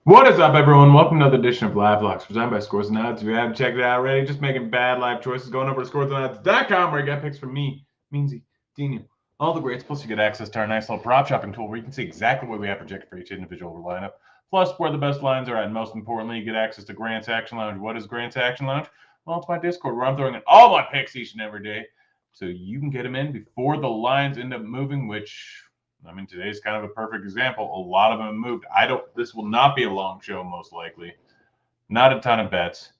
What is up, everyone? Welcome to another edition of Live Locks, presented by Scores and Odds. If you haven't checked it out already, just making bad live choices, going over to scoresandodds.com where you got picks from me, Meansy, Daniel, all the greats. Plus, you get access to our nice little prop shopping tool where you can see exactly what we have projected for each individual lineup, plus where the best lines are at. And most importantly, you get access to Grant's Action Lounge. What is Grant's Action Lounge? Well, it's my Discord where I'm throwing in all my picks each and every day so you can get them in before the lines end up moving, which today's kind of a perfect example. A lot of them moved. This will not be a long show, most likely. Not a ton of bets.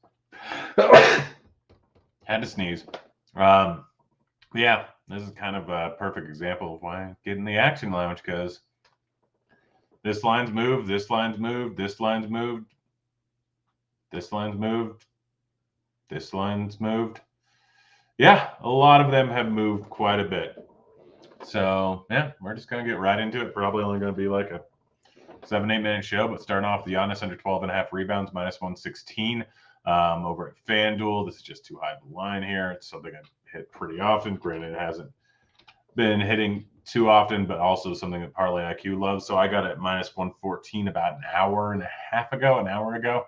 Had to sneeze. Yeah, this is kind of a perfect example of why I get in the action lounge because this line's moved, this line's moved, this line's moved, this line's moved, this line's moved. Yeah, a lot of them have moved quite a bit. So, yeah, we're just going to get right into it. Probably only going to be like a 7-8 minute show, but starting off the Giannis under 12.5 rebounds, minus 116 over at FanDuel. This is just too high of a line here. It's something I hit pretty often. Granted, it hasn't been hitting too often, but also something that Parlay IQ loves. So I got it at minus 114 about an hour ago.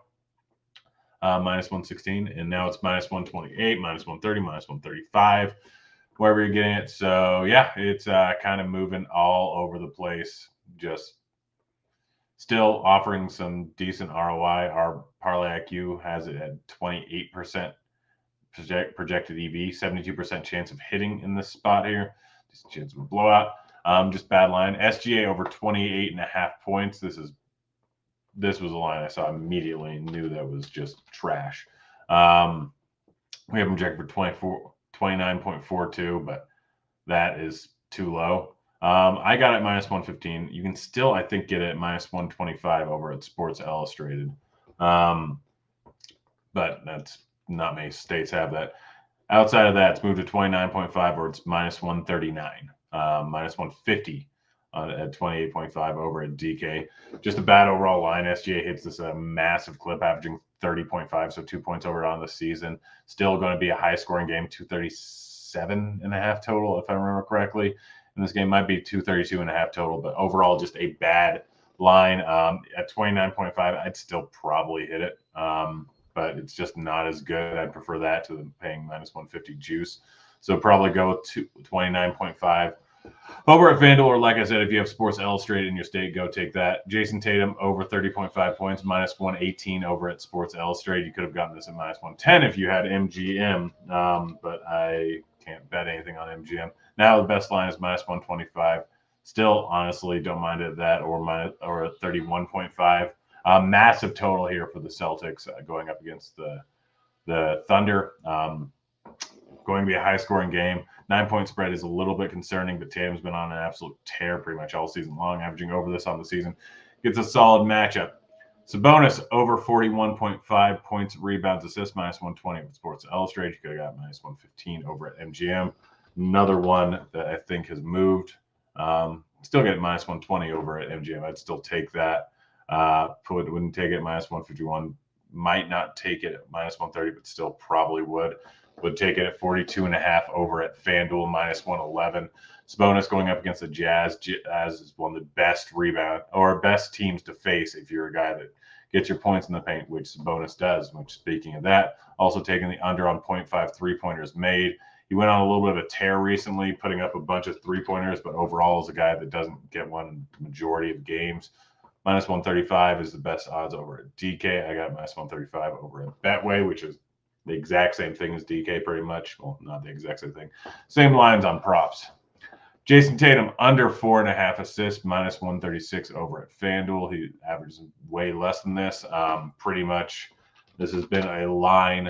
Minus 116, and now it's minus 128, minus 130, minus 135, wherever you're getting it. So yeah, it's kind of moving all over the place. Just still offering some decent ROI. Our Parlay IQ has it at 28% projected EV, 72% chance of hitting in this spot here. Just a chance of a blowout. Just bad line. SGA over 28.5 points. This was a line I saw immediately and knew that was just trash. We have them projected for 29.42, but that is too low. I got it minus 115. You can still, I think, get it at minus 125 over at Sports Illustrated. But that's not many states have that. Outside of that, it's moved to 29.5 or it's minus 139, minus 150 at 28.5 over at DK. Just a bad overall line. SGA hits this massive clip, averaging 30.5, so 2 points over on the season. Still going to be a high scoring game, 237.5 total, if I remember correctly. And this game might be 232.5 total, but overall, just a bad line. At 29.5, I'd still probably hit it, but it's just not as good. I'd prefer that to paying minus 150 juice. So probably go to 29.5. Over at FanDuel, or like I said, if you have Sports Illustrated in your state, go take that. Jason Tatum over 30.5 points, minus 118 over at Sports Illustrated. You could have gotten this at minus 110 if you had MGM, but I can't bet anything on MGM. Now the best line is minus 125. Still, honestly, don't mind it at that or at 31.5. Massive total here for the Celtics going up against the Thunder. Going to be a high-scoring game. 9-point spread is a little bit concerning, but Tatum's been on an absolute tear pretty much all season long, averaging over this on the season. Gets a solid matchup. Sabonis over 41.5 points, rebounds, assists, minus 120 with Sports Illustrated. You could have got minus 115 over at MGM. Another one that I think has moved. Still get minus 120 over at MGM. I'd still take that. Wouldn't take it at minus 151. Might not take it at minus 130, but still probably would. Would take it at 42.5 over at FanDuel, minus 111. Sabonis going up against the Jazz. Jazz is one of the best rebound or best teams to face if you're a guy that gets your points in the paint, which Sabonis does. Which, speaking of that, also taking the under on 0.5 3-pointers made. He went on a little bit of a tear recently, putting up a bunch of 3-pointers, but overall is a guy that doesn't get one in the majority of games. Minus 135 is the best odds over at DK. I got minus 135 over at Betway, which is the exact same thing as DK pretty much. Well, not the exact same thing. Same lines on props. Jason Tatum under 4.5 assists, minus 136 over at FanDuel. He averages way less than this. Pretty much this has been a line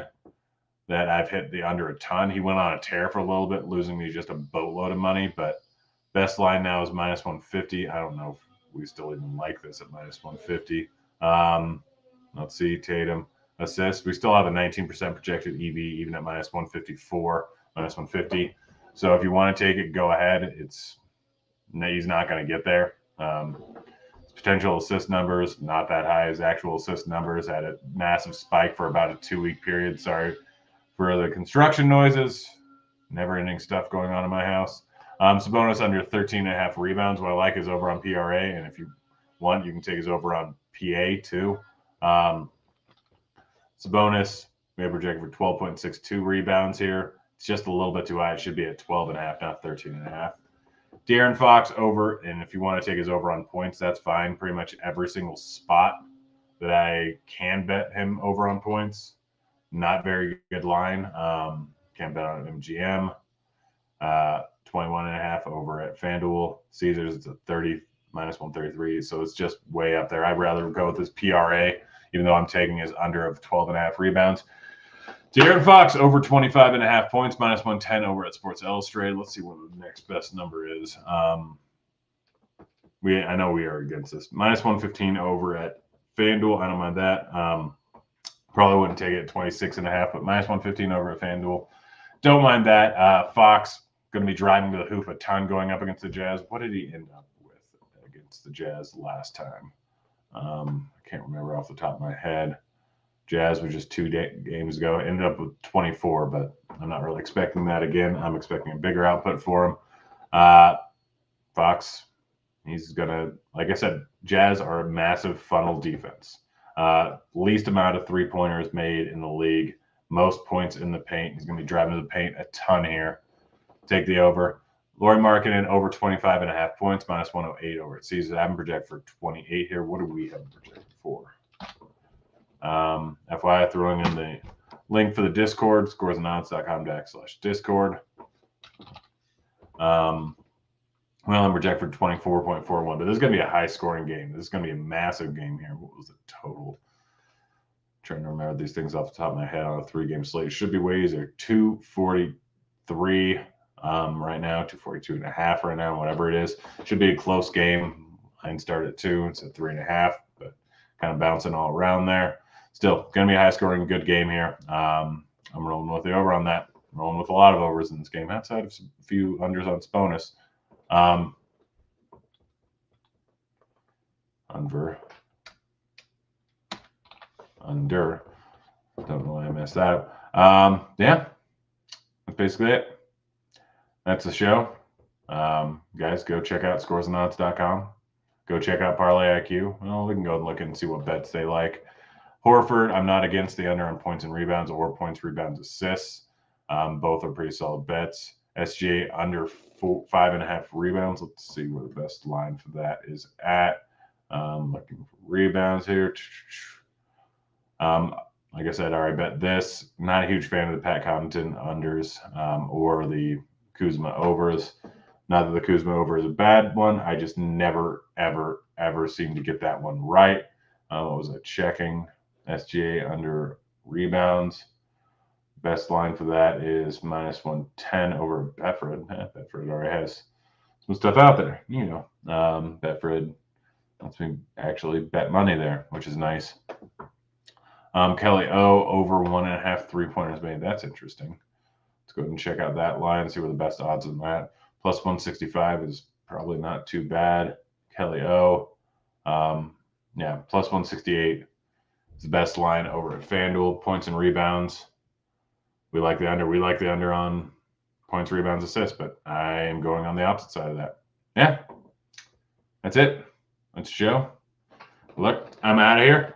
that I've hit the under a ton. He went on a tear for a little bit, losing me just a boatload of money, but best line now is minus 150. I don't know if we still even like this at minus 150. Let's see, Tatum. Assists. We still have a 19% projected EV, even at minus 154, minus 150. So if you want to take it, go ahead. He's not going to get there. Potential assist numbers, not that high. His actual assist numbers had a massive spike for about a 2-week period. Sorry for the construction noises. Never-ending stuff going on in my house. Sabonis under 13.5 rebounds. What I like is over on PRA. And if you want, you can take his over on PA too. Sabonis, we have projected for 12.62 rebounds here. It's just a little bit too high. It should be at 12.5, not 13.5. De'Aaron Fox over, and if you want to take his over on points, that's fine. Pretty much every single spot that I can bet him over on points. Not very good line. Can't bet on MGM. 21.5 over at FanDuel. Caesars, it's a 30 minus 133, so it's just way up there. I'd rather go with this PRA, even though I'm taking his under of 12.5 rebounds. De'Aaron Fox over 25.5 points, minus 110 over at Sports Illustrated. Let's see what the next best number is. I know we are against this. Minus 115 over at FanDuel. I don't mind that. Probably wouldn't take it at 26.5, but minus 115 over at FanDuel. Don't mind that. Fox going to be driving to the hoop a ton going up against the Jazz. What did he end up with against the Jazz last time? I can't remember off the top of my head. Jazz was just 2 games ago. Ended up with 24, but I'm not really expecting that again. I'm expecting a bigger output for him. Fox, he's going to, like I said, Jazz are a massive funnel defense. Least amount of three-pointers made in the league. Most points in the paint. He's going to be driving to the paint a ton here. Take the over. Lauri Markkanen over 25.5 points, minus 108 over at Caesars. I haven't projected for 28 here. What do we have projected for? FYI, throwing in the link for the Discord, scoresandodds.com/Discord. I'm projected for 24.41, but this is going to be a high-scoring game. This is going to be a massive game here. What was the total? I'm trying to remember these things off the top of my head on a 3-game slate. It should be way easier. 243 right now, 242.5 right now, whatever it is. Should be a close game. Line started at 2. It's at 3.5, but kind of bouncing all around there. Still, going to be a high-scoring, good game here. I'm rolling with the over on that. I'm rolling with a lot of overs in this game, outside of a few unders on Sabonis. Under. Don't know why I messed that up. Yeah, that's basically it. That's the show. Guys, go check out scoresandodds.com. Go check out Parlay IQ. Well, we can go and look and see what bets they like. Horford, I'm not against the under on points and rebounds or points, rebounds, assists. Both are pretty solid bets. SGA under 5.5 rebounds. Let's see where the best line for that is at. Looking for rebounds here. Like I said, I already bet this. Not a huge fan of the Pat Connaughton unders or the Kuzma overs. Not that the Kuzma over is a bad one. I just never, ever, ever seem to get that one right. What was I checking? SGA under rebounds. Best line for that is minus 110 over Betfred. Betfred already has some stuff out there. You know, Betfred lets me actually bet money there, which is nice. Kelly O over 1.5 3-pointers made. That's interesting. Let's go ahead and check out that line, see where the best odds on that. Plus 165 is probably not too bad. Kelly O. Yeah, plus 168 is the best line over at FanDuel. Points and rebounds. We like the under. We like the under on points, rebounds, assists, but I am going on the opposite side of that. Yeah, that's it. That's the show. Look, I'm out of here.